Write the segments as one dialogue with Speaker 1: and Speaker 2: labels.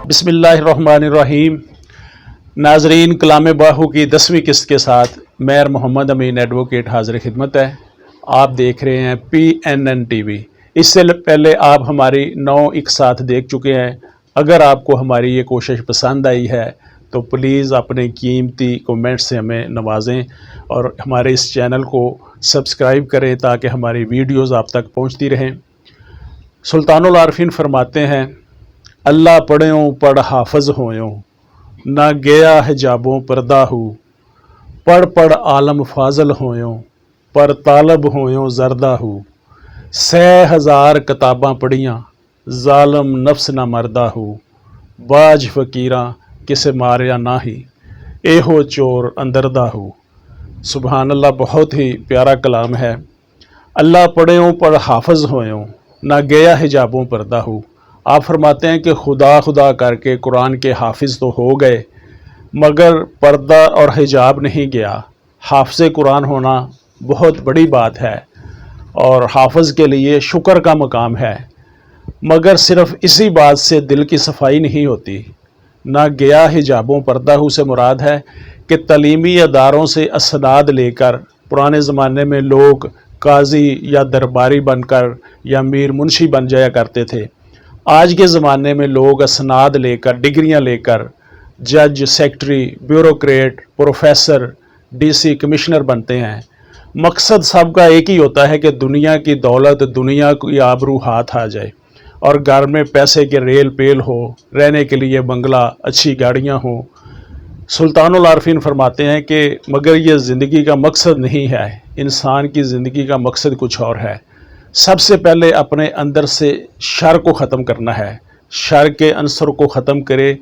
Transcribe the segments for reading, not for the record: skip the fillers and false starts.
Speaker 1: बिस्मिल्लाहिर्रहमानिर्रहीम। नाजरीन, कलाम बाहू की 10वीं किस्त के साथ मेयर मोहम्मद अमीन एडवोकेट हाजिर खिदमत है। आप देख रहे हैं PNN TV। इससे पहले आप हमारी 9 एक साथ देख चुके हैं। अगर आपको हमारी ये कोशिश पसंद आई है तो प्लीज़ अपने कीमती कमेंट से हमें नवाजें और हमारे इस चैनल को सब्सक्राइब करें ताकि हमारी वीडियोज़ आप तक पहुँचती रहें। सुल्तानुल आरिफीन फरमाते हैं, अल्लाह पढ़्यों पढ़ हाफज होयों, ना गया हिजाबों पर्दा हूँ। पढ़ पढ़ आलम फाजल होयों, पर तालब होयों जरदा हूँ। 6,000 किताबां पढ़ियाँ, जालम नफ्स ना मरदा हूँ। बाज फ़कीरां किसे मारिया ना ही, एहो चोर अंदरदा हूँ। सुबहान अल्लाह, बहुत ही प्यारा कलाम है। अल्लाह पढ़्यों पढ़ हाफज होयों, ना गया हिजाबों पर्दा हूँ। आप फरमाते हैं कि खुदा खुदा करके कुरान के हाफिज़ तो हो गए मगर पर्दा और हिजाब नहीं गया। हाफिज़ कुरान होना बहुत बड़ी बात है और हाफिज़ के लिए शुक्र का मकाम है, मगर सिर्फ़ इसी बात से दिल की सफाई नहीं होती। ना गया हिजाबों पर्दा हूँ से मुराद है कि तलीमी अदारों से असनाद लेकर पुराने ज़माने में लोग काजी या दरबारी बनकर या मीर मुंशी बन जाया करते थे। आज के ज़माने में लोग असनाद लेकर, डिग्रियां लेकर जज, secretary, bureaucrat, professor, DC, commissioner बनते हैं। मकसद सबका एक ही होता है कि दुनिया की दौलत, दुनिया की आबरू हाथ आ जाए और घर में पैसे के रेल पेल हो, रहने के लिए बंगला, अच्छी गाड़ियां हो। सुल्तानुल आरिफीन फरमाते हैं कि मगर ये ज़िंदगी का मकसद नहीं है, इंसान की ज़िंदगी का मकसद कुछ और है। सबसे पहले अपने अंदर से शर को ख़त्म करना है। शर के अंसर को ख़त्म करे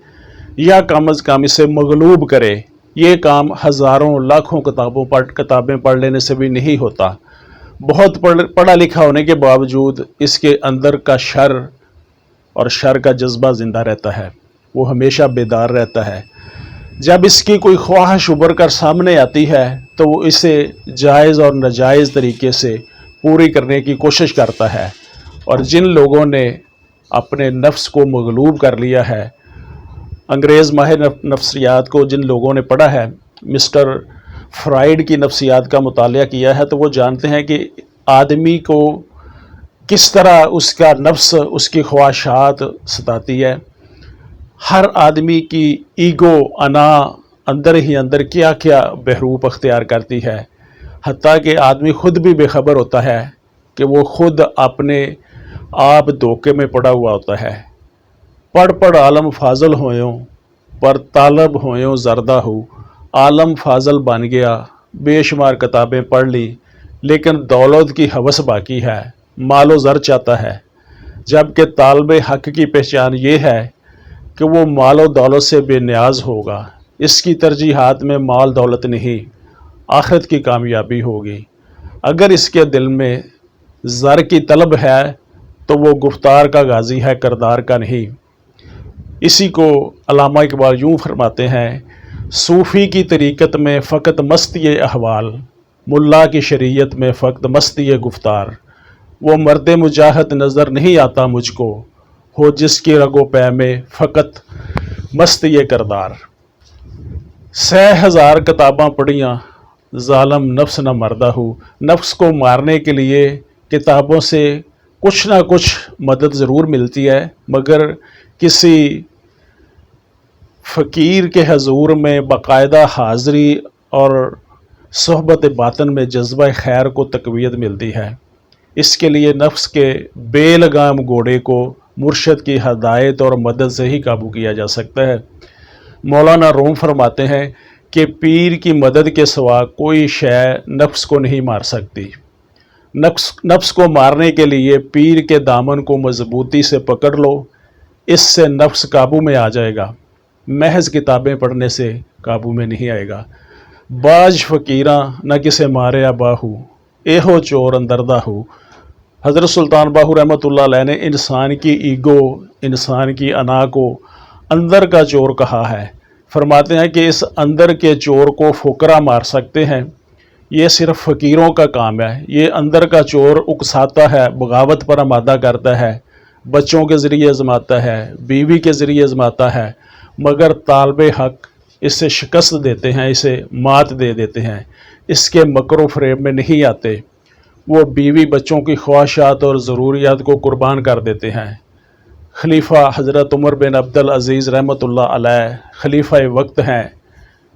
Speaker 1: या कम अज़ कम इसे मगलूब करे। ये काम हज़ारों लाखों किताबें पढ़ लेने से भी नहीं होता। बहुत पढ़ा लिखा होने के बावजूद इसके अंदर का शर और शर का जज्बा ज़िंदा रहता है, वो हमेशा बेदार रहता है। जब इसकी कोई ख्वाहिश उभर कर सामने आती है तो वो इसे जायज़ और नाजायज़ तरीके से पूरी करने की कोशिश करता है। और जिन लोगों ने अपने नफ्स को मगलूब कर लिया है, अंग्रेज़ माहिर नफ्सियात को जिन लोगों ने पढ़ा है, मिस्टर फ्राइड की नफ्सियात का मुतालिया किया है, तो वो जानते हैं कि आदमी को किस तरह उसका नफ्स, उसकी ख्वाहिशात सताती है। हर आदमी की ईगो, अना अंदर ही अंदर क्या क्या बहरूप अख्तियार करती है, हत्ता कि आदमी खुद भी बेखबर होता है कि वो खुद अपने आप धोखे में पड़ा हुआ होता है। पढ़ पढ़ आलम फाजल होयों, पर तालब होयों जरदा हूँ। आलम फाजल बन गया, बेशुमार किताबें पढ़ ली, लेकिन दौलत की हवस बाकी है, मालो ज़र चाहता है। जबकि तालिब हक़ की पहचान ये है कि वो मालो दौलत से बेनियाज होगा। इसकी तरजीहात में माल दौलत नहीं, आखिरत की कामयाबी होगी। अगर इसके दिल में ज़र की तलब है तो वो गुफ्तार का गाजी है, करदार का नहीं। इसी को अल्लामा इकबाल यूँ फरमाते हैं, सूफ़ी की तरीक़त में फ़कत मस्ती अहवाल, मुल्ला की शरीयत में फ़कत मस्ती गुफ्तार। वो मर्द मुजाहिद नज़र नहीं आता मुझको, हो जिसकी रगो पै में फ़कत मस्ती करदार। 6,000 किताबां पढ़ियाँ, ज़ालम नफ्स न मरदा हूँ। नफ्स को मारने के लिए किताबों से कुछ ना कुछ मदद ज़रूर मिलती है, मगर किसी फ़कीर के हजूर में बाकायदा हाज़री और सोहबत बातन में जज्बा खैर को तक़वियत मिलती है। इसके लिए नफ्स के बेलगाम घोड़े को मुर्शद की हदायत और मदद से ही काबू किया जा सकता है। मौलाना रूम फरमाते हैं कि पीर की मदद के सिवा कोई शय नफ्स को नहीं मार सकती। नफ्स को मारने के लिए पीर के दामन को मजबूती से पकड़ लो, इससे नफ्स काबू में आ जाएगा। महज किताबें पढ़ने से काबू में नहीं आएगा। बाज फ़कीरां न किसे मारे बाहू, एहो चोर अंदरदा हूँ। हज़रत सुल्तान बाहू रहमतुल्लाह अलैह ने इंसान की ईगो, इंसान की अना को अंदर का चोर कहा है। फरमाते हैं कि इस अंदर के चोर को फुकरा मार सकते हैं, ये सिर्फ फ़कीरों का काम है। ये अंदर का चोर उकसाता है, बगावत पर आमादा करता है, بچوں کے ذریعے آزماتا ہے، بیوی کے ذریعے آزماتا ہے، مگر طالب حق اس سے شکست دیتے ہیں، اسے مات دے دیتے ہیں، اس کے مکر و فریب میں نہیں آتے۔ وہ بیوی بچوں کی خواہشات اور ضروریات کو قربان کر دیتے ہیں۔ خلیفہ حضرت عمر بن عبدالعزیز رحمۃ اللہ علیہ خلیفہ وقت ہیں۔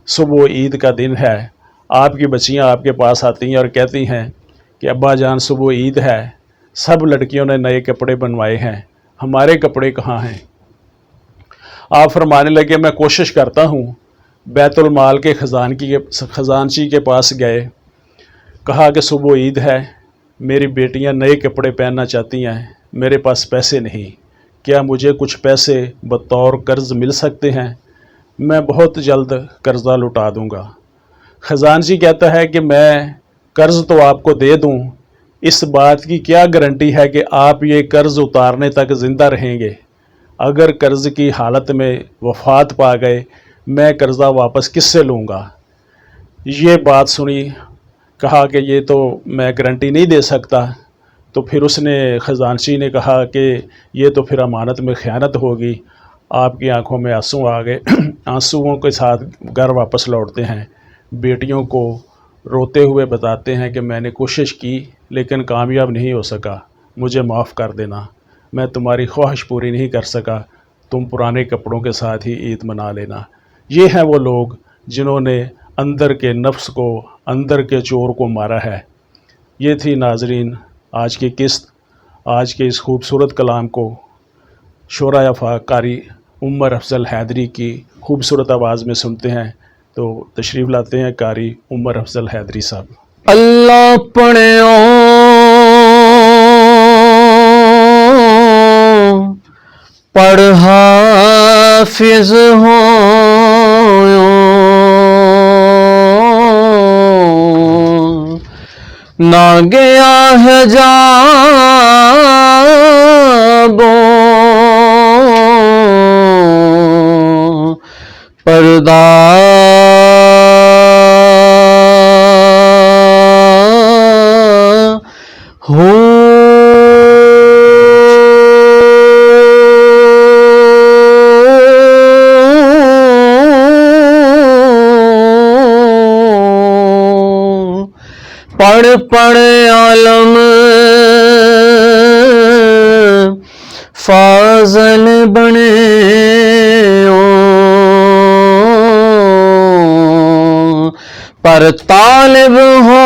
Speaker 1: صبح عید کا دن ہے، آپ کی بچیاں آپ کے پاس آتی ہیں اور کہتی ہیں کہ ابا جان صبح عید ہے، سب لڑکیوں نے نئے کپڑے بنوائے ہیں، ہمارے کپڑے کہاں ہیں؟ آپ فرمانے لگے میں کوشش کرتا ہوں۔ بیت المال کے خزانچی کے پاس گئے، کہا کہ صبح عید ہے، میری بیٹیاں نئے کپڑے پہننا چاہتی ہیں، میرے پاس پیسے نہیں، کیا مجھے کچھ پیسے بطور قرض مل سکتے ہیں؟ میں بہت جلد قرضہ لوٹا دوں گا۔ خزانچی کہتا ہے کہ میں قرض تو آپ کو دے دوں، اس بات کی کیا گارنٹی ہے کہ آپ یہ قرض اتارنے تک زندہ رہیں گے؟ اگر قرض کی حالت میں وفات پا گئے، میں قرضہ واپس کس سے لوں گا؟ یہ بات سنی، کہا کہ یہ تو میں گارنٹی نہیں دے سکتا۔ تو پھر اس نے خزانچی نے کہا کہ یہ تو پھر امانت میں خیانت ہوگی۔ آپ کی آنکھوں میں آنسو آ گئے، آنسوؤں کے ساتھ گھر واپس لوٹتے ہیں، بیٹیوں کو روتے ہوئے بتاتے ہیں کہ میں نے کوشش کی لیکن کامیاب نہیں ہو سکا، مجھے معاف کر دینا، میں تمہاری خواہش پوری نہیں کر سکا، تم پرانے کپڑوں کے ساتھ ہی عید منا لینا۔ یہ ہیں وہ لوگ جنہوں نے اندر کے نفس کو، اندر کے چور کو مارا ہے۔ یہ تھی ناظرین آج کی قسط۔ آج کے اس خوبصورت کلام کو شعرا افاق قاری عمر افضل حیدری کی خوبصورت آواز میں سنتے ہیں، تو تشریف لاتے ہیں قاری عمر افضل حیدری صاحب۔
Speaker 2: اللہ پڑھو پڑھ حافظ ہو نہ گیا ہے جابو پردہ ہو پڑھ پڑھ عالم فاضل بنے پر طالب ہو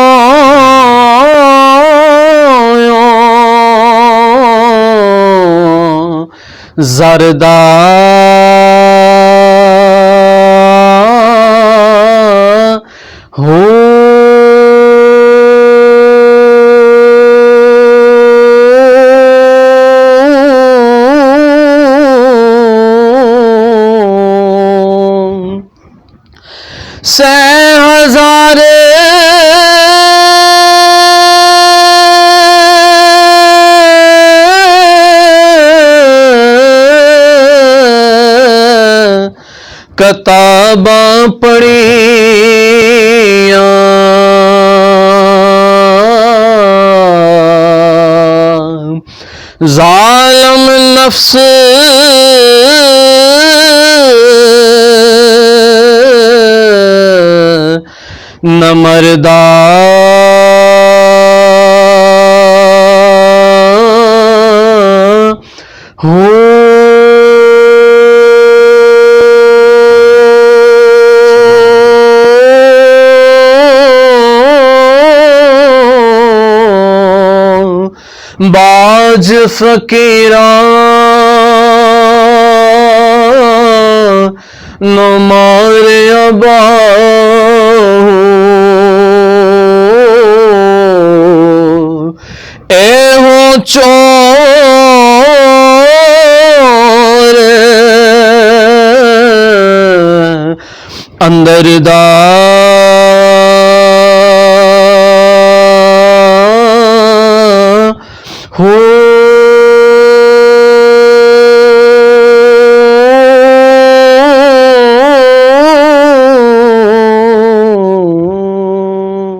Speaker 2: زردہ ہو سے ہزار کتاباں پڑھیاں ظالم نفس نہ مردہ ہو باج فقیراں نو مارے ابا اے ہو چور اندر دا